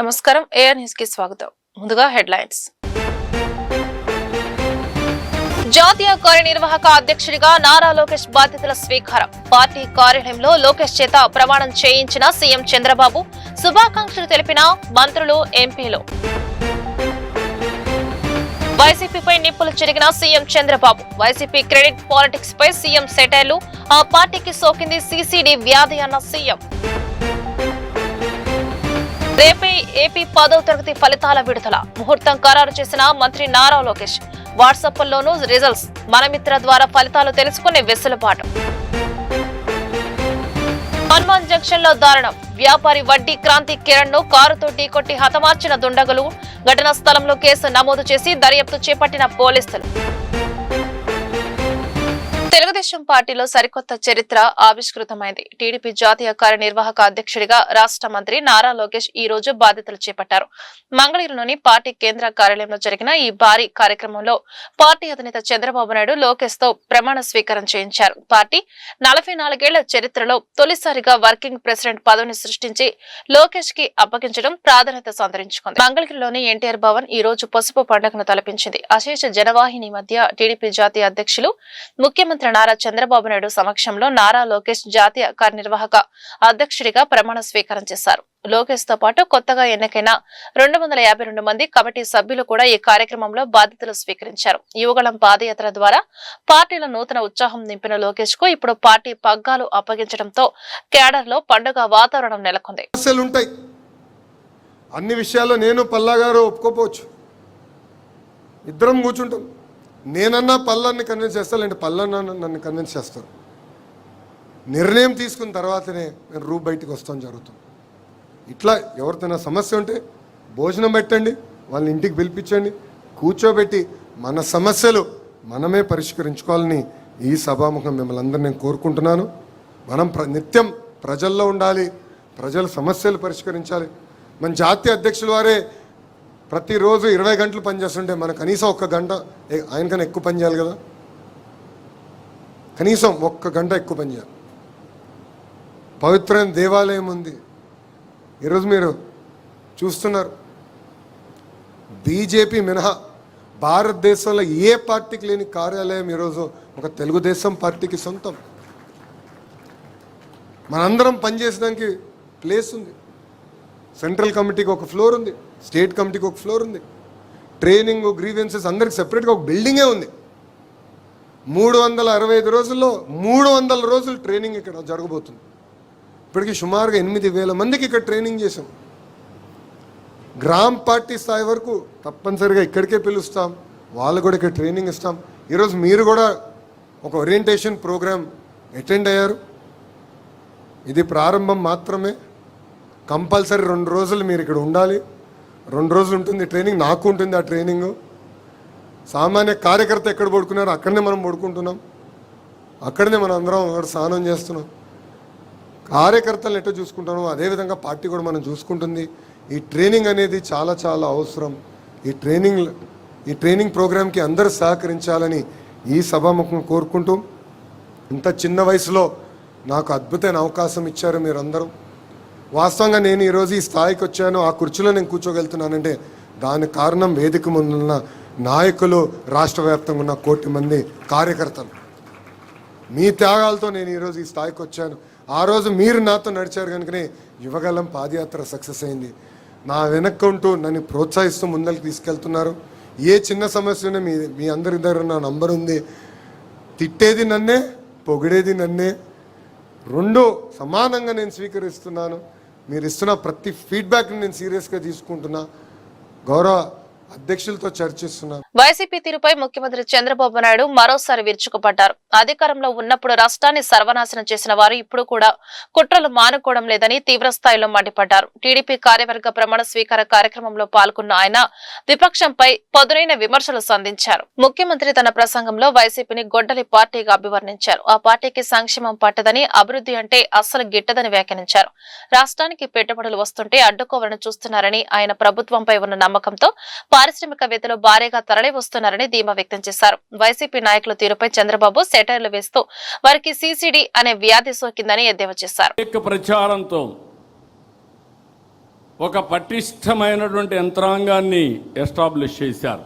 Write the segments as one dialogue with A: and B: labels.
A: నమస్కారం, AR news కి స్వాగతం. ముందుగా హెడ్లైన్స్. జాతీయ కార్యనిర్వాహక అధ్యక్షుడిగా నారా లోకేష్ బాధ్యతల స్వీకారం. పార్టీ కార్యాలయంలో లోకేష్ చేత ప్రమాణం చేయించిన సీఎం చంద్రబాబు. శుభాకాంక్షలు తెలిపిన మంత్రులు, ఎంపీలు. వైసీపీపై నిప్పులు చెరిగిన CM Chandrababu. YCP credit politics పై సీఎం సెటైర్లు. ఆ పార్టీకి సోకింది సిసిడి వ్యాధి అన్న సీఎం. రేపే ఏపీ 10వ తరగతి ఫలితాల విడుదల. ముహూర్తం ఖరారు చేసిన మంత్రి నారా లోకేష్. వాట్సాప్లోనూ రిజల్ట్స్. మనమిత్ర ద్వారా ఫలితాలు తెలుసుకునే వెసులుబాటు. హనుమాన్ జంక్షన్ లో దారుణం. వ్యాపారి వడ్డీ క్రాంతి కిరణ్ ను కారుతో ఢీకొట్టి హతమార్చిన దుండగులు. ఘటనా స్థలంలో కేసు నమోదు చేసి దర్యాప్తు చేపట్టిన పోలీసులు. తెలుగుదేశం పార్టీలో సరికొత్త చరిత్ర ఆవిష్కృతమైంది. టీడీపీ జాతీయ కార్యనిర్వాహక అధ్యక్షుడిగా రాష్ట్ర మంత్రి నారా లోకేష్ ఈ రోజు బాధ్యతలు చేపట్టారు. మంగళగిరిలోని పార్టీ కేంద్ర కార్యాలయంలో జరిగిన ఈ భారీ కార్యక్రమంలో పార్టీ అధినేత చంద్రబాబు నాయుడు లోకేష్ తో ప్రమాణ స్వీకారం చేయించారు. పార్టీ 44 ఏళ్ల చరిత్రలో తొలిసారిగా వర్కింగ్ ప్రెసిడెంట్ పదవిని సృష్టించి లోకేష్ కి అప్పగించడం ప్రాధాన్యత సంతరించుకుంది. మంగళగిరిలోని ఎన్టీఆర్ భవన్ ఈ రోజు పసుపు పండుగను తలపించింది. అశేష జనవాహిని మధ్య టీడీపీ జాతీయ అధ్యక్షులు, ముఖ్యమంత్రి నారా చంద్రబాబు నాయుడు సమక్షంలో నారా లోకేష్ జాతీయ కార్యనిర్వాహక అధ్యక్షుడిగా ప్రమాణ స్వీకారం చేశారు. లోకేష్ తో పాటు కొత్తగా ఎన్నికైన 252 మంది కమిటీ సభ్యులు కూడా ఈ కార్యక్రమంలో బాధ్యతలు స్వీకరించారు. యువగళం పాదయాత్ర ద్వారా పార్టీలో నూతన ఉత్సాహం నింపిన లోకేష్ కు ఇప్పుడు పార్టీ పగ్గాలు అప్పగించడంతో క్యాడర్ లో పండుగ వాతావరణం నెలకొంది.
B: అన్ని విషయాల్లో నేను పల్లా గారు ఒప్పుకోపోవచ్చు, ఇద్దరం కూర్చుంటాం. నేనన్నా పల్లాన్ని కన్విన్స్ చేస్తాను, పల్లన్న నన్ను కన్విన్స్ చేస్తారు. నిర్ణయం తీసుకున్న తర్వాతనే నేను రూప్ బయటికి వస్తాను జరుగుతుంది. ఇట్లా ఎవరితోనా సమస్య ఉంటే భోజనం పెట్టండి, వాళ్ళని ఇంటికి పిలిపించండి, కూర్చోబెట్టి మన సమస్యలు మనమే పరిష్కరించుకోవాలని ఈ సభాముఖం మిమ్మల్ని అందరూ నేను కోరుకుంటున్నాను. మనం నిత్యం ప్రజల్లో ఉండాలి, ప్రజల సమస్యలు పరిష్కరించాలి. మన జాతీయ అధ్యక్షుల వారే ప్రతిరోజు 20 గంటలు పనిచేస్తుంటే మనం కనీసం 1 గంట ఆయనకన్నా ఎక్కువ పనిచేయాలి కదా, కనీసం 1 గంట ఎక్కువ పనిచేయాలి. పవిత్రమైన దేవాలయం ఉంది. ఈరోజు మీరు చూస్తున్నారు, బీజేపీ మినహా భారతదేశంలో ఏ పార్టీకి లేని కార్యాలయం ఈరోజు ఒక తెలుగుదేశం పార్టీకి సొంతం. మనందరం పనిచేసడానికి ప్లేస్ ఉంది. సెంట్రల్ కమిటీకి ఒక ఫ్లోర్ ఉంది, స్టేట్ కమిటీకి ఒక ఫ్లోర్ ఉంది, ట్రైనింగ్, గ్రీవెన్సెస్ అందరికి సెపరేట్గా ఒక బిల్డింగే ఉంది. 365 రోజుల్లో 300 రోజులు ట్రైనింగ్ ఇక్కడ జరగబోతుంది. ఇప్పటికీ సుమారుగా 8,000 మందికి ఇక్కడ ట్రైనింగ్ చేసాం. గ్రామ పార్టీ స్థాయి వరకు తప్పనిసరిగా ఇక్కడికే పిలుస్తాం, వాళ్ళు కూడా ఇక్కడ ట్రైనింగ్ ఇస్తాం. ఈరోజు మీరు కూడా ఒక ఓరియంటేషన్ ప్రోగ్రామ్ అటెండ్ అయ్యారు. ఇది ప్రారంభం మాత్రమే. కంపల్సరీ 2 రోజులు మీరు ఇక్కడ ఉండాలి. 2 రోజులు ఉంటుంది ట్రైనింగ్, నాకు ఉంటుంది ఆ ట్రైనింగ్. సామాన్య కార్యకర్త ఎక్కడ పడుకున్నారో అక్కడనే మనం పడుకుంటున్నాం, అక్కడనే మనం అందరం స్నానం చేస్తున్నాం. కార్యకర్తలను ఎట్లా చూసుకుంటున్నాం అదేవిధంగా పార్టీ కూడా మనం చూసుకుంటుంది. ఈ ట్రైనింగ్ అనేది చాలా చాలా అవసరం. ఈ ట్రైనింగ్ ప్రోగ్రామ్కి అందరూ సహకరించాలని ఈ సభాముఖం కోరుకుంటూ, ఇంత చిన్న వయసులో నాకు అద్భుతమైన అవకాశం ఇచ్చారు మీరందరూ. వాస్తవంగా నేను ఈరోజు ఈ స్థాయికి వచ్చాను, ఆ కుర్చీలో నేను కూర్చోగలుగుతున్నానంటే దానికి కారణం వేదిక ముందున్న నాయకులు, రాష్ట్ర వ్యాప్తంగా ఉన్న 1 కోటి మంది కార్యకర్తలు. మీ త్యాగాలతో నేను ఈరోజు ఈ స్థాయికి వచ్చాను. ఆ రోజు మీరు నాతో నడిచారు కనుకనే యువగలం పాదయాత్ర సక్సెస్ అయింది. నా వెనక్కుంటూ నన్ను ప్రోత్సహిస్తూ ముందరికి తీసుకెళ్తున్నారు. ఏ చిన్న సమస్య ఉన్నా మీ అందరి దగ్గర నా నంబర్ ఉంది. తిట్టేది నన్నే, పొగిడేది నన్నే, 2 సమానంగా నేను స్వీకరిస్తున్నాను. మీరు ఇస్తున్న ప్రతి ఫీడ్బ్యాక్ని నేను సీరియస్గా తీసుకుంటున్నా. గౌరవ అధ్యక్షులతో చర్చిస్తున్నారు.
A: వైసీపీ తీరుపై ముఖ్యమంత్రి చంద్రబాబు నాయుడు మరోసారి విరుచుకుపడ్డారు. అధికారంలో ఉన్నప్పుడు రాష్ట్రాన్ని సర్వనాశనం చేసిన వారు ఇప్పుడు కూడా కుట్రలు మానుకోవడం లేదని తీవ్రస్థాయిలో మండిపడ్డారు. టీడీపీ కార్యవర్గ ప్రమాణ స్వీకార కార్యక్రమంలో పాల్గొన్న ఆయన విపక్షంపై పదునైన విమర్శలు సంధించారు. ముఖ్యమంత్రి తన ప్రసంగంలో వైసీపీని గొడ్డలి పార్టీగా అభివర్ణించారు. ఆ పార్టీకి సంక్షేమం పట్టదని, అభివృద్ధి అంటే అస్సలు గిట్టదని వ్యాఖ్యానించారు. రాష్ట్రానికి పెట్టుబడులు వస్తుంటే అడ్డుకోవాలని చూస్తున్నారని, ఆయన ప్రభుత్వంపై ఉన్న నమ్మకంతో పారిశ్రామికవేత్తలు భారీగా తరలి వస్తున్నారని ధీమా వ్యక్తం చేశారు. వైసీపీ నాయకుల తీరుపై చంద్రబాబు సెటైర్లు వేస్తూ వారికి సీసీడీ అనే వ్యాధి సోకిందని ఎద్దేవా చేశారు.
C: ప్రచారంతో ఒక పటిష్టమైనటువంటి యంత్రాంగాన్ని ఎస్టాబ్లిష్ చేశారు.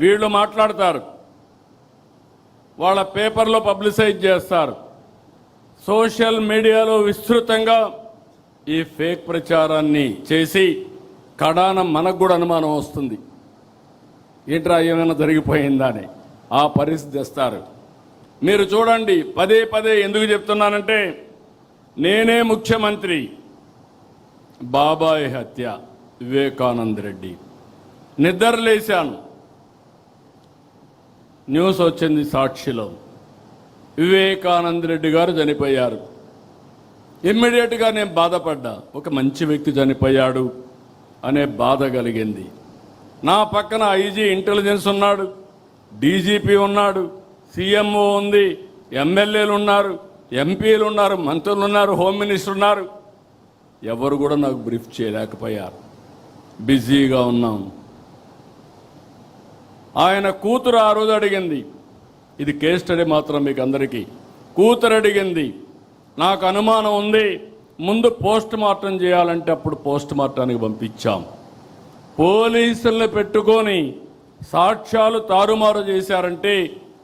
C: వీళ్ళు మాట్లాడతారు, వాళ్ళ పేపర్లో పబ్లిసైజ్ చేస్తారు, సోషల్ మీడియాలో విస్తృతంగా ఈ ఫేక్ ప్రచారాన్ని చేసి కడాన మనకు కూడా అనుమానం వస్తుంది, ఏంట్రా ఏమైనా జరిగిపోయిందా అని. ఆ పరిస్థితి తెస్తారు. మీరు చూడండి, పదే పదే ఎందుకు చెప్తున్నానంటే, నేనే ముఖ్యమంత్రి, బాబాయ్ హత్య, వివేకానంద రెడ్డి, నిద్రలేశాను, న్యూస్ వచ్చింది సాక్షిలో, వివేకానంద రెడ్డి గారు చనిపోయారు. ఇమ్మీడియట్గా నేను బాధపడ్డా, ఒక మంచి వ్యక్తి చనిపోయాడు అనే బాధ కలిగింది. నా పక్కన ఐజీ ఇంటెలిజెన్స్ ఉన్నాడు, డీజీపీ ఉన్నాడు, సీఎంఓ ఉంది, ఎమ్మెల్యేలు ఉన్నారు, ఎంపీలు ఉన్నారు, మంత్రులు ఉన్నారు, హోమ్ మినిస్టర్ ఉన్నారు. ఎవరు కూడా నాకు బ్రీఫ్ చేయలేకపోయారు, బిజీగా ఉన్నాం. ఆయన కూతురు ఆ రోజు అడిగింది, ఇది కేస్ స్టడీ మాత్రం మీకు అందరికీ, కూతురు అడిగింది, నాకు అనుమానం ఉంది, ముందు పోస్ట్ మార్టం చేయాలంటే అప్పుడు పోస్ట్ మార్టానికి పంపించాం. పోలీసుల్ని పెట్టుకొని సాక్ష్యాలు తారుమారు చేశారంటే,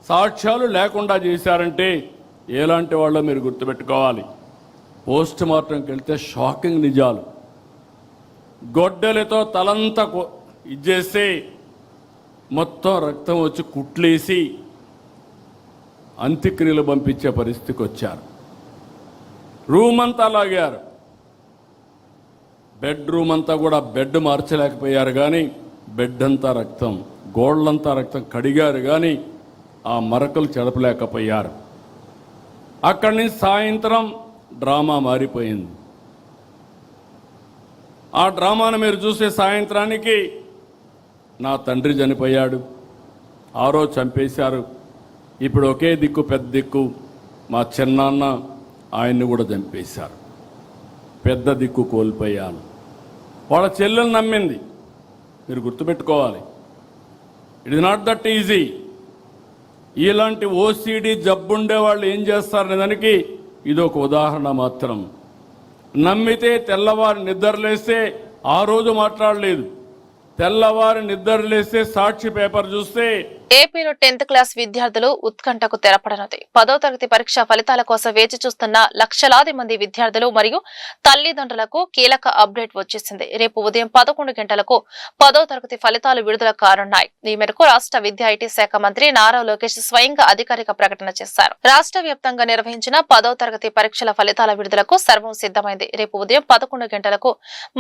C: సాక్ష్యాలు లేకుండా చేశారంటే ఎలాంటి వాళ్ళో మీరు గుర్తుపెట్టుకోవాలి. పోస్ట్ మార్టంకి వెళ్తే షాకింగ్ నిజాలు, గొడ్డలతో తలంతా ఇచ్చేస్తే మొత్తం రక్తం వచ్చి కుట్లేసి అంత్యక్రియలు పంపించే పరిస్థితికి వచ్చారు. రూమ్ అంతా లాగారు, బెడ్రూమ్ అంతా కూడా బెడ్ మార్చలేకపోయారు, కానీ బెడ్ అంతా రక్తం, గోళ్ళంతా రక్తం కడిగారు, కానీ ఆ మరకలు చెడపలేకపోయారు. అక్కడి నుంచి సాయంత్రం డ్రామా మారిపోయింది. ఆ డ్రామాను మీరు చూసే సాయంత్రానికి నా తండ్రి చనిపోయాడు, ఆ రోజు చంపేశారు, ఇప్పుడు ఒకే దిక్కు పెద్ద దిక్కు మా చిన్నాన్న, ఆయన్ని కూడా చంపేశారు, పెద్ద దిక్కు కోల్పోయాను. వాళ్ళ చెల్లెలు నమ్మింది. మీరు గుర్తుపెట్టుకోవాలి, it is not that easy. ఇలాంటి ఓసిడి జబ్బుండే వాళ్ళు ఏం చేస్తారనే దానికి ఇది ఒక ఉదాహరణ మాత్రం. నమ్మితే తెల్లవారు నిద్రలేస్తే ఆ రోజు మాట్లాడలేదు, తెల్లవారు నిద్రలేస్తే సాక్షి పేపర్ చూస్తే
A: ఏపీలో 10th క్లాస్ విద్యార్థులు ఉత్కంఠకు తెరపడనుంది. 10వ తరగతి పరీక్ష ఫలితాల కోసం వేచి చూస్తున్న లక్షలాది మంది విద్యార్థులు మరియు తల్లిదండ్రులకు కీలక అప్డేట్ వచ్చేసింది. రేపు ఉదయం 11 గంటలకు 10వ తరగతి ఫలితాలు విడుదల కానున్నాయి. ఈ మేరకు రాష్ట్ర విద్యా ఐటీ శాఖ మంత్రి నారా లోకేష్ స్వయంగా అధికారిక ప్రకటన చేశారు. రాష్ట్ర వ్యాప్తంగా నిర్వహించిన 10వ తరగతి పరీక్షల ఫలితాల విడుదలకు సర్వం సిద్ధమైంది. రేపు ఉదయం 11 గంటలకు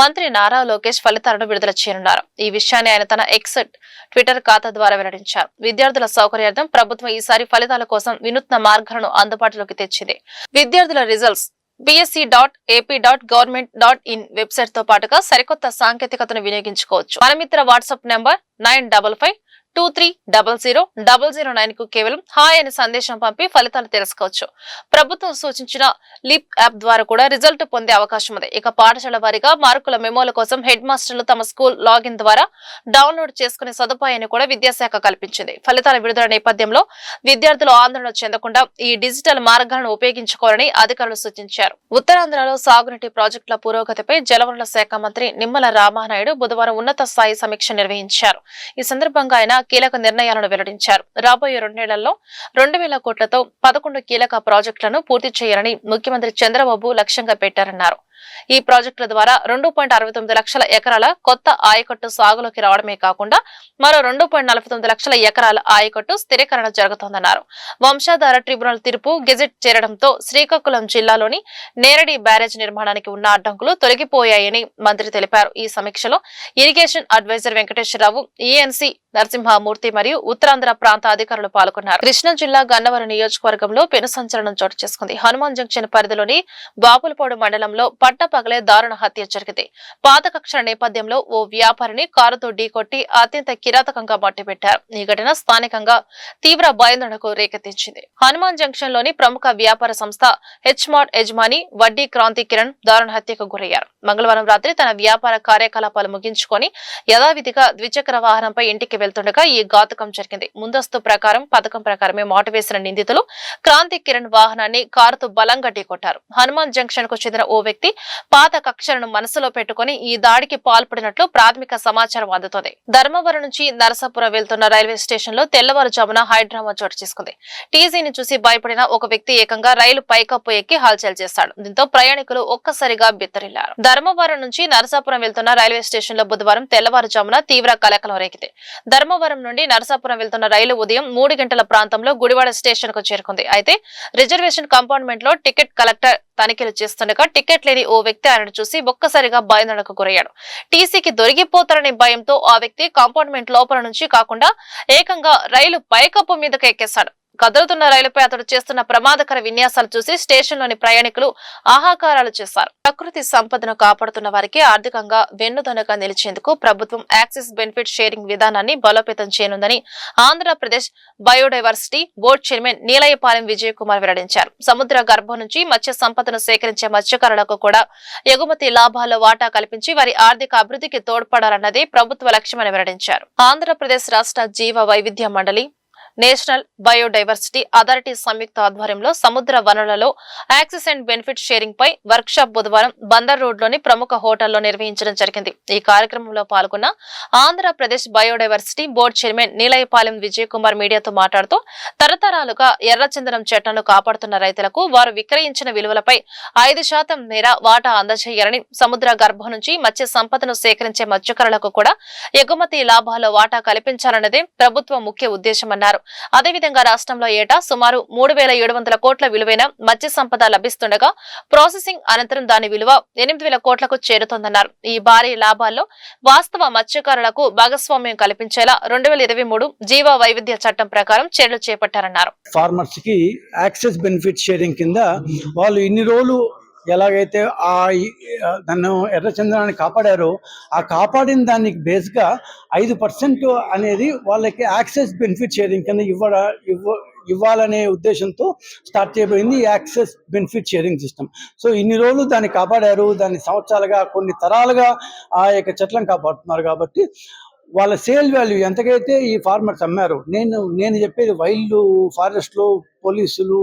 A: మంత్రి నారా లోకేష్ ఫలితాలను విడుదల చేయనున్నారు. ఈ విషయాన్ని ఆయన తన ఎక్స్ ట్విట్టర్ ఖాతా ద్వారా వెల్లడించారు. విద్యార్థుల సౌకర్యార్థం ప్రభుత్వం ఈసారి ఫలితాల కోసం వినూత్న మార్గాలను అందుబాటులోకి తెచ్చింది. విద్యార్థుల రిజల్ట్స్ bsc.ap.government.in వెబ్సైట్ తో పాటుగా సరికొత్త సాంకేతికతను వినియోగించుకోవచ్చు. మనమిత్ర వాట్సాప్ నంబర్ 9553300009 కు కేవలం హాయ్ అనే సందేశం పంపి ఫలితాలు తెలుసుకోవచ్చు. ప్రభుత్వం సూచించిన లిప్ యాప్ ద్వారా కూడా రిజల్ట్ పొందే అవకాశం ఉంది. ఇక పాఠశాల వారీగా మార్కుల మెమోల కోసం హెడ్ మాస్టర్లు తమ స్కూల్ లాగిన్ ద్వారా డౌన్లోడ్ చేసుకునే సదుపాయాన్ని కూడా విద్యాశాఖ కల్పించింది. ఫలితాల విడుదల నేపథ్యంలో విద్యార్థులు ఆందోళన చెందకుండా ఈ డిజిటల్ మార్గాలను ఉపయోగించుకోవాలని అధికారులు సూచించారు. ఉత్తరాంధ్రలో సాగునీటి ప్రాజెక్టుల పురోగతిపై జలవనరుల శాఖ మంత్రి నిమ్మల రామానాయుడు బుధవారం ఉన్నత స్థాయి సమీక్ష నిర్వహించారు. ఈ సందర్భంగా ఆయన కీలక నిర్ణయాలను వెల్లడించారు. రాబోయే 2 నెలల్లో 2000 కోట్లతో 11 కీలక ప్రాజెక్టులను పూర్తి చేయాలని ముఖ్యమంత్రి చంద్రబాబు లక్ష్యంగా పెట్టారన్నారు. ఈ ప్రాజెక్టుల ద్వారా 2.69 లక్షల ఎకరాల కొత్త ఆయకట్టు సాగులోకి రావడమే కాకుండా మరో 2.49 లక్షల ఎకరాల ఆయకట్టు స్థిరీకరణ జరుగుతోందన్నారు. వంశాధార ట్రిబ్యునల్ తీర్పు గెజెట్ చేరడంతో శ్రీకాకుళం జిల్లాలోని నేరడి బ్యారేజ్ నిర్మాణానికి ఉన్న అడ్డంకులు తొలగిపోయాయని మంత్రి తెలిపారు. ఈ సమీక్షలో irrigation adviser Venkateswararao, E N C Narasimhamurthy మరియు ఉత్తరాంధ్ర ప్రాంత అధికారులు పాల్గొన్నారు. కృష్ణా జిల్లా గన్నవరం నియోజకవర్గంలో పెను సంచలనం చోటు చేసుకుంది. హనుమాన్ జంక్షన్ పరిధిలోని బాపులపాడు మండలంలో పట్టపగలే దారుణ హత్య జరిగింది. పాత కక్షల నేపథ్యంలో ఓ వ్యాపారిని కారుతో ఢీకొట్టి అత్యంత కిరాతకంగా మట్టిపెట్టారు. ఈ ఘటన స్థానికంగా తీవ్ర భయాందోళనకు రేకెత్తించింది. హనుమాన్ జంక్షన్ లోని ప్రముఖ వ్యాపార సంస్థ హెచ్మార్ట్ యజమాని వడ్డీ క్రాంతి కిరణ్ దారుణ హత్యకు గురయ్యారు. మంగళవారం రాత్రి తన వ్యాపార కార్యకలాపాలు ముగించుకొని యథావిధిగా ద్విచక్ర వాహనంపై ఇంటికి వెళ్తుండగా ఈ ఘాతుకం జరిగింది. ముందస్తు పథకం ప్రకారమే మాటు వేసిన నిందితులు క్రాంతి కిరణ్ వాహనాన్ని కారుతో బలంగా ఢీకొట్టారు. హనుమాన్ జంక్షన్ కు చెందిన ఓ వ్యక్తి పాత కక్షలను మనసులో పెట్టుకుని ఈ దాడికి పాల్పడినట్లు ప్రాథమిక సమాచారం అందుతోంది. ధర్మవరం నుంచి నరసాపురం వెళ్తున్న రైల్వే స్టేషన్ లో తెల్లవారుజామున హైడ్రామా చోటు చేసుకుంది. టీజీని చూసి భయపడిన ఒక వ్యక్తి ఏకంగా రైలు పైకప్పు ఎక్కి హల్చల్ చేశాడు. దీంతో ప్రయాణికులు ఒక్కసారిగా బిత్తరిల్లారు. ధర్మవరం నుంచి నరసాపురం వెళ్తున్న రైల్వే స్టేషన్ లో బుధవారం తెల్లవారుజామున తీవ్ర కలకలం రేగింది. ధర్మవరం నుండి నరసాపురం వెళ్తున్న రైలు ఉదయం 3 గంటల ప్రాంతంలో గుడివాడ స్టేషన్ కు చేరుకుంది. అయితే రిజర్వేషన్ కంపార్ట్మెంట్ లో టికెట్ కలెక్టర్ తనిఖీలు చేస్తుండగా టికెట్ లేని ఓ వ్యక్తి ఆయనను చూసి ఒక్కసారిగా భయాందోళనకు గురయ్యాడు. టీసీకి దొరికిపోతారనే భయంతో ఆ వ్యక్తి కంపార్ట్మెంట్ లోపల నుంచి కాకుండా ఏకంగా రైలు పైకప్పు మీదకు ఎక్కేశాడు. కదులుతున్న రైలుపై అతడు చేస్తున్న ప్రమాదకర విన్యాసాలు చూసి స్టేషన్ లోని ప్రయాణికులు ఆహాకారాలు చేశారు. ప్రకృతి సంపదను కాపాడుతున్న వారికి ఆర్థికంగా వెన్నుదన్నుగా నిలిచేందుకు ప్రభుత్వం యాక్సిస్ బెనిఫిట్ షేరింగ్ విధానాన్ని బలోపేతం చేయనుందని Andhra Pradesh biodiversity board chairman Neelayapalem Vijay Kumar వెల్లడించారు. సముద్ర గర్భం నుంచి మత్స్య సంపదను సేకరించే మత్స్యకారులకు కూడా ఎగుమతి లాభాల్లో వాటా కల్పించి వారి ఆర్థిక అభివృద్ధికి తోడ్పడాలన్నది ప్రభుత్వ లక్ష్యమని వెల్లడించారు. ఆంధ్రప్రదేశ్ రాష్ట్ర జీవ వైవిధ్య మండలి నేషనల్ బయోడైవర్సిటీ అథారిటీ సంయుక్త ఆధ్వర్యంలో సముద్ర వనరులలో యాక్సెస్ అండ్ బెనిఫిట్ షేరింగ్ పై వర్క్ షాప్ బుధవారం బందర్ రోడ్ లోని ప్రముఖ హోటల్లో నిర్వహించడం జరిగింది. ఈ కార్యక్రమంలో పాల్గొన్న Andhra Pradesh biodiversity board chairman Neelayapalem Vijay Kumar మీడియాతో మాట్లాడుతూ తరతరాలుగా ఎర్రచందనం చెట్లను కాపాడుతున్న రైతులకు వారు విక్రయించిన విలువలపై 5% మేర వాటా అందజేయాలని, సముద్ర గర్భం నుంచి మత్స్య సంపదను సేకరించే మత్స్యకారులకు కూడా ఎగుమతి లాభాల్లో వాటా కల్పించాలన్నదే ప్రభుత్వ ముఖ్య ఉద్దేశమన్నారు. అదేవిధంగా రాష్ట్రంలో ఏటా సుమారు 3,700 కోట్ల విలువైన మత్స్య సంపద లభిస్తుండగా ప్రాసెసింగ్ అనంతరం దాని విలువ 8,000 కోట్లకు చేరుతోందన్నారు. ఈ భారీ లాభాల్లో వాస్తవ మత్స్యకారులకు భాగస్వామ్యం కల్పించేలా 2023 జీవ వైవిధ్య చట్టం ప్రకారం చర్యలు చేపట్టారన్నారు.
D: ఫార్మర్స్ కి యాక్సెస్ బెనిఫిట్ షేరింగ్ కింద వాళ్ళు ఇన్ని రోజులు ఎలాగైతే దాన్ని ఎర్రచందనాన్ని కాపాడారో ఆ కాపాడిన దానికి బేస్గా 5% అనేది వాళ్ళకి యాక్సెస్ బెనిఫిట్ షేరింగ్ కింద ఇవ్వాలనే ఉద్దేశంతో స్టార్ట్ చేయబడింది access benefit sharing system. So ఇన్ని రోజులు దాన్ని కాపాడారు, దాన్ని సంవత్సరాలుగా కొన్ని తరాలుగా ఆ యొక్క చెట్లను కాపాడుతున్నారు. కాబట్టి వాళ్ళ సేల్ వాల్యూ ఎంతకైతే ఈ ఫార్మర్స్ అమ్మారు, నేను చెప్పేది వైల్డ్ ఫారెస్ట్లో పోలీసులు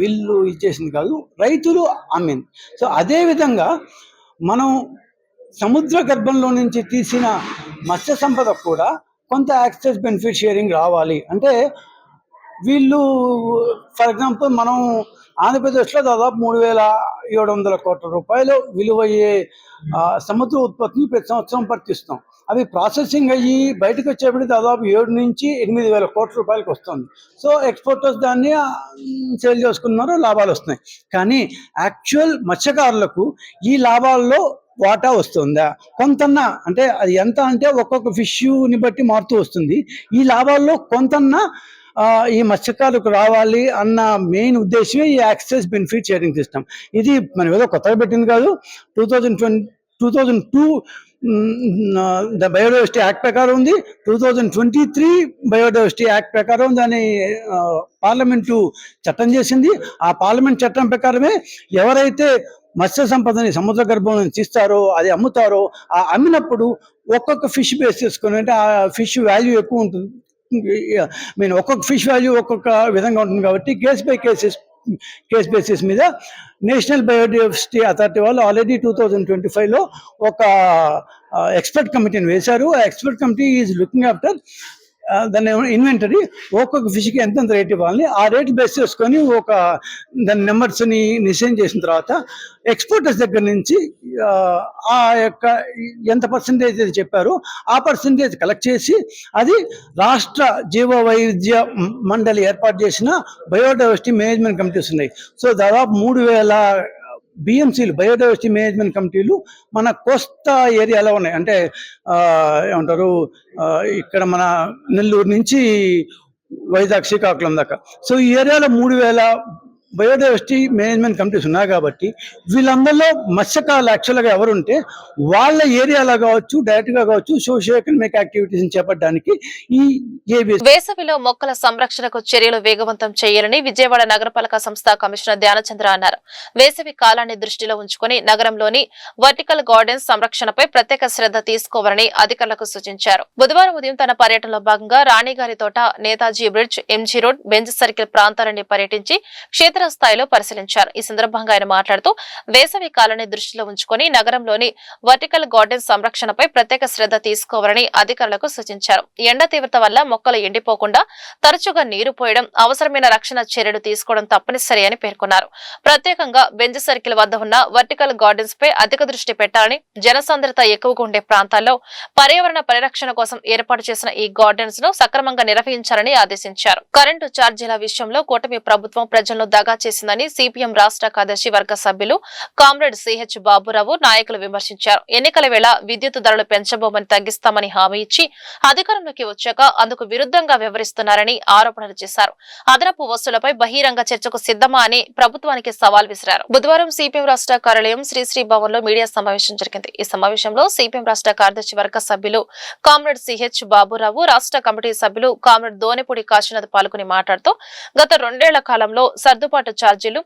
D: వీళ్ళు ఇచ్చేసింది కాదు, రైతులు అమ్మింది. సో అదేవిధంగా మనం సముద్ర గర్భంలో నుంచి తీసిన మత్స్య సంపద కూడా కొంత యాక్సెస్ బెనిఫిట్ షేరింగ్ రావాలి. అంటే వీళ్ళు ఫర్ ఎగ్జాంపుల్ మనం ఆంధ్రప్రదేశ్లో దాదాపు 3,700 కోట్ల రూపాయలు విలువయ్యే సముద్ర ఉత్పత్తిని ప్రతి సంవత్సరం పట్టిస్తాం. అవి ప్రాసెసింగ్ అయ్యి బయటకు వచ్చేప్పటికి దాదాపు 7 నుంచి 8,000 కోట్ల రూపాయలకు వస్తుంది. సో ఎక్స్పోర్టర్స్ దాన్ని సేల్ చేసుకున్నారు, లాభాలు వస్తున్నాయి. కానీ యాక్చువల్ మత్స్యకారులకు ఈ లాభాల్లో వాటా వస్తుందా కొంతన్నా, అంటే అది ఎంత అంటే ఒక్కొక్క ఫిష్ని బట్టి మారుతూ వస్తుంది. ఈ లాభాల్లో కొంతన్నా ఈ మత్స్యకారులకు రావాలి అన్న మెయిన్ ఉద్దేశమే ఈ యాక్సెస్ బెనిఫిట్ షేరింగ్ సిస్టమ్. ఇది మనం ఏదో కొత్తగా పెట్టింది కాదు. 2002 ద బయోడైవర్సిటీ యాక్ట్ ప్రకారం ఉంది. 2023 బయోడైవర్సిటీ యాక్ట్ ప్రకారం దాన్ని పార్లమెంటు చట్టం చేసింది. ఆ పార్లమెంట్ చట్టం ప్రకారమే ఎవరైతే మత్స్య సంపదని సముద్ర గర్భం నుంచి తీస్తారో, అది అమ్ముతారో, ఆ అమ్మినప్పుడు ఒక్కొక్క ఫిష్ బేస్ చేసుకుని, అంటే ఆ ఫిష్ వాల్యూ ఎక్కువ ఉంటుంది, ఒక్కొక్క ఫిష్ వాల్యూ ఒక్కొక్క విధంగా ఉంటుంది. కాబట్టి కేస్ బేసిస్ మీద నేషనల్ బయోడైవర్సిటీ అథారిటీ వాళ్ళు ఆల్రెడీ 2025లో ఒక ఎక్స్పర్ట్ కమిటీని వేశారు. ఆ expert committee is looking after దాన్ని ఇన్వెంటరీ, ఒక్కొక్క ఫిష్కి ఎంతెంత రేట్ ఇవ్వాలని ఆ రేట్ బేస్ చేసుకొని దాని నెంబర్స్ని నిశ్చయం చేసిన తర్వాత ఎక్స్పోర్టర్స్ దగ్గర నుంచి ఆ యొక్క ఎంత పర్సంటేజ్ అయితే చెప్పారో ఆ పర్సంటేజ్ కలెక్ట్ చేసి అది రాష్ట్ర జీవ వైవిధ్య మండలి ఏర్పాటు చేసిన బయోడైవర్సిటీ మేనేజ్మెంట్ కమిటీస్ ఉన్నాయి. సో దాదాపు 3,000 బిఎంసీలు బయోడైవర్సిటీ మేనేజ్మెంట్ కమిటీలు మన కోస్తా ఏరియాలో ఉన్నాయి. అంటే ఏమంటారు, ఇక్కడ మన నెల్లూరు నుంచి వైజాగ్ శ్రీకాకుళం దాకా. సో ఈ ఏరియాలో 3,000 బయోడైవర్సిటీ మేనేజ్మెంట్ కమిటీస్ ఉన్నాయి కాబట్టి వీళ్ళందరిలో మత్స్యకారులు యాక్చువల్గా ఎవరుంటే వాళ్ళ ఏరియాలో కావచ్చు, డైరెక్ట్గా కావచ్చు, సోషియో ఎకనామిక్ యాక్టివిటీస్ని చేపట్టడానికి ఈ ఏబిఎస్.
A: వేసవిలో మొక్కల సంరక్షణకు చర్యలు వేగవంతం చేయాలని విజయవాడ నగరపాలక సంస్థ కమిషనర్ ధ్యానచంద్ర అన్నారు. వేసవి కాలాన్ని దృష్టిలో ఉంచుకుని నగరంలోని వర్టికల్ గార్డెన్స్ సంరక్షణపై ప్రత్యేక శ్రద్ధ తీసుకోవాలని అధికారులకు సూచించారు. బుధవారం ఉదయం తన పర్యటనలో భాగంగా Ranigari Thota, Netaji bridge, MG road, bench circle ప్రాంతాలని పర్యటించి క్షేత్రస్థాయిలో పరిశీలించారు. ఈ సందర్భంగా ఆయన మాట్లాడుతూ వేసవి కాలాన్ని దృష్టిలో ఉంచుకుని నగరంలోని వర్టికల్ గార్డెన్స్ సంరక్షణపై ప్రత్యేక శ్రద్ధ తీసుకోవాలని అధికారులకు సూచించారు. ఎండ తీవ్రత వల్ల మొక్కలు ఎండిపోకుండా తరచుగా నీరు పోయడం, అవసరమైన రక్షణ చర్యలు తీసుకోవడం తప్పనిసరి అని పేర్కొన్నారు. ప్రత్యేకంగా బెంచ్ సర్కిల్ వద్ద ఉన్న వర్టికల్ గార్డెన్స్ పై అధిక దృష్టి పెట్టాలని, జనసాంద్రత ఎక్కువగా ఉండే ప్రాంతాల్లో పర్యావరణ పరిరక్షణ కోసం ఏర్పాటు చేసిన ఈ గార్డెన్స్ ను సక్రమంగా నిర్వహించాలని ఆదేశించారు. కరెంటు ఛార్జీల విషయంలో కూటమి ప్రభుత్వం ప్రజలను దగా చేసిందని సిపిఎం రాష్ట్ర కార్యదర్శి వర్గ సభ్యులు కామ్రేడ్ సిహెచ్ బాబురావు నాయకులు విమర్శించారు. ఎన్నికల వేళ విద్యుత్ ధరలు పెంచబోమని తగ్గిస్తామని హామీ ఇచ్చి అధికారంలోకి వచ్చాక అందుకు విరుద్ధంగా వ్యవహరిస్తున్నారని ఆరోపణలు చేశారు. అదనపు వసూలపై బహిరంగ చర్చకు సిద్ధమా అని ప్రభుత్వానికి సవాల్ విసిరారు. బుధవారం సిపిఎం రాష్ట్ర కార్యాలయం శ్రీశ్రీ భవన్ లో మీడియా సమావేశం జరిగింది. ఈ సమావేశంలో సిపిఎం రాష్ట్ర కార్యదర్శి వర్గ సభ్యులు కామ్రేడ్ సిహెచ్ బాబురావు, రాష్ట్ర కమిటీ సభ్యులు కామ్రేడ్ దోనెపూడి కాశీనాథ్ పాల్గొని మాట్లాడుతూ గత 2 ఏళ్ల కాలంలో సర్దుబాటు ఛార్జీలు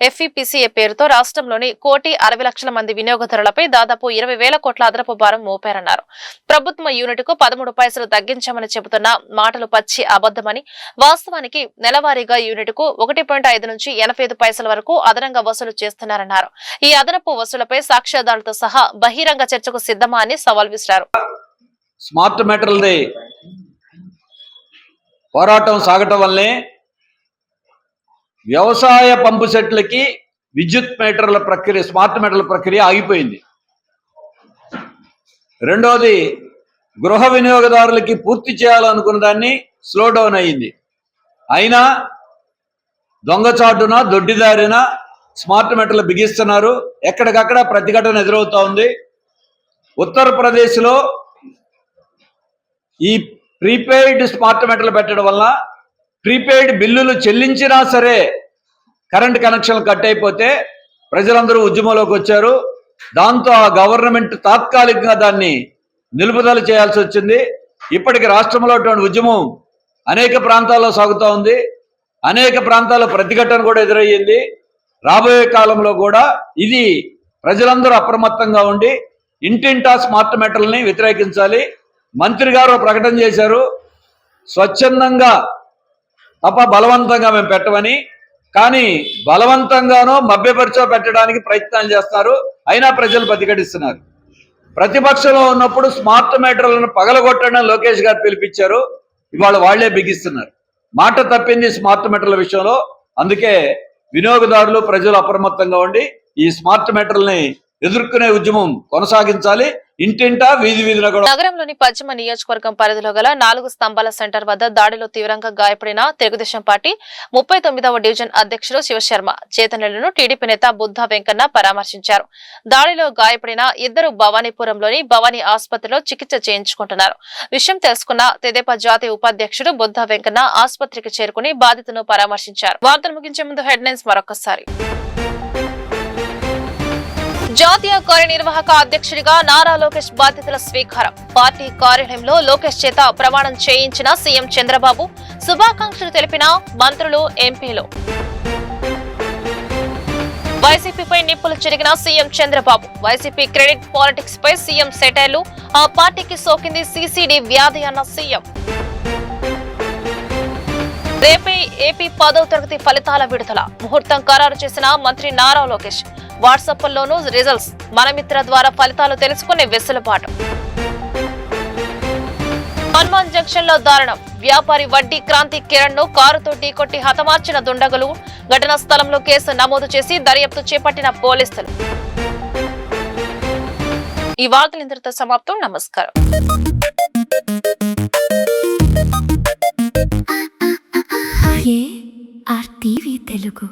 A: ఎఫ్ఈపీసీఏ పేరుతో రాష్ట్రంలోని 1,60,00,000 మంది వినియోగదారులపై దాదాపు 20,000 కోట్ల అదనపు భారం మోపారన్నారు. ప్రభుత్వం యూనిట్కు 13 పైసలు తగ్గించామని చెబుతున్న మాటలు పచ్చి అబద్దమని, వాస్తవానికి నెలవారీగా యూనిట్కు 1.5 నుంచి 85 పైసల వరకు అదనంగా వసూలు చేస్తున్నారన్నారు. ఈ అదనపు వసూలపై సాక్ష్యాధారాలతో సహా బహిరంగ చర్చకు సిద్ధమా అని సవాల్ విసిరారు.
E: స్మార్ట్ మీటర్లది పోరాటం సాగటం వల్లే వ్యవసాయ పంపు సెట్లకి విద్యుత్ మీటర్ల ప్రక్రియ, స్మార్ట్ మీటర్ల ప్రక్రియ ఆగిపోయింది. రెండోది, గృహ వినియోగదారులకి పూర్తి చేయాలనుకున్న దాన్ని స్లో డౌన్ అయ్యింది. అయినా దొంగచాటున, దొడ్డిదారిన స్మార్ట్ మీటర్లు బిగిస్తున్నారు. ఎక్కడికక్కడ ప్రతిఘటన ఎదురవుతా ఉంది. ఉత్తరప్రదేశ్లో ఈ ప్రీపెయిడ్ స్మార్ట్ మీటర్లు పెట్టడం వల్ల ప్రీపెయిడ్ బిల్లులు చెల్లించినా సరే కరెంట్ కనెక్షన్లు కట్ అయిపోతే ప్రజలందరూ ఉద్యమంలోకి వచ్చారు. దాంతో ఆ గవర్నమెంట్ తాత్కాలికంగా దాన్ని నిలుపుదల చేయాల్సి వచ్చింది. ఇప్పటికి రాష్ట్రంలో ఉద్యమం అనేక ప్రాంతాల్లో సాగుతూ ఉంది. అనేక ప్రాంతాల్లో ప్రతిఘటన కూడా ఎదురయ్యింది. రాబోయే కాలంలో కూడా ఇది ప్రజలందరూ అప్రమత్తంగా ఉండి ఇంటింటా స్మార్ట్ మీటర్లని వ్యతిరేకించాలి. మంత్రి గారు ప్రకటన చేశారు, స్వచ్ఛందంగా తప్ప బలవంతంగా మేము పెట్టమని. కానీ బలవంతంగానో మభ్యపరిచో పెట్టడానికి ప్రయత్నాలు చేస్తారు. అయినా ప్రజలు ప్రతిఘటిస్తున్నారు. ప్రతిపక్షంలో ఉన్నప్పుడు స్మార్ట్ మీటర్లను పగలగొట్టడం లోకేష్ గారు పిలిపించారు. ఇవాళ వాళ్లే బిగిస్తున్నారు. మాట తప్పింది స్మార్ట్ మీటర్ల విషయంలో. అందుకే వినియోగదారులు, ప్రజలు అప్రమత్తంగా ఉండి ఈ స్మార్ట్ మీటర్లని ఎదుర్కొనే ఉద్యమం కొనసాగించాలి. ఇంటింటా, వీధి వీధిలో కూడా.
A: నగరంలోని పశ్చిమ నియోజకవర్గం పరిధిలో గల 4 స్తంభాల సెంటర్ వద్ద దాడిలో తీవ్రంగా గాయపడిన తెలుగుదేశం పార్టీ 39వ డివిజన్ అధ్యక్షుడు శివశర్మ చేతనలను టీడీపీ నేత బుద్ధ వెంకన్న పరామర్శించారు. దాడిలో గాయపడిన ఇద్దరు భవానీపురంలోని భవానీ ఆసుపత్రిలో చికిత్స చేయించుకుంటున్నారు. విషయం తెలుసుకున్న తెదేపా జాతీయ ఉపాధ్యక్షుడు బుద్ధ వెంకన్న ఆసుపత్రికి చేరుకుని బాధితులను పరామర్శించారు. వార్తలు ముగించే ముందు హెడ్లైన్స్ మరొకసారి. జాతీయ కార్యనిర్వాహక అధ్యక్షుడిగా నారా లోకేష్ బాధ్యతల స్వీకారం. పార్టీ కార్యాలయంలో లోకేష్ చేత ప్రమాణం చేయించిన సీఎం చంద్రబాబు. శుభాకాంక్షలు తెలిపిన మంత్రులు, ఎంపీలు. వైసీపీపై నిప్పులు చెరిగిన CM Chandrababu. YCP credit politics పై సీఎం సెటైర్లు. ఆ పార్టీకి సోకింది సీసీడీ వ్యాధి అన్న సీఎం. రేపే ఏపీ 10వ తరగతి ఫలితాల విడుదల. ముహూర్తం ఖరారు చేసిన మంత్రి నారా లోకేష్. వాట్సాప్లోనూ రిజల్ట్స్. మనమిత్ర ద్వారా ఫలితాలు తెలుసుకునే వెసులుబాటు. హనుమాన్ జంక్షన్ లో దారుణం. వ్యాపారి వడ్డీ క్రాంతి కిరణ్ ను కారుతో ఢీకొట్టి హతమార్చిన దుండగులు. ఘటనా స్థలంలో కేసు నమోదు చేసి దర్యాప్తు చేపట్టిన పోలీసులు. ఈ వార్తలు ఇంతటితో సమాప్తం. నమస్కారం.
F: ARTV తెలుగు.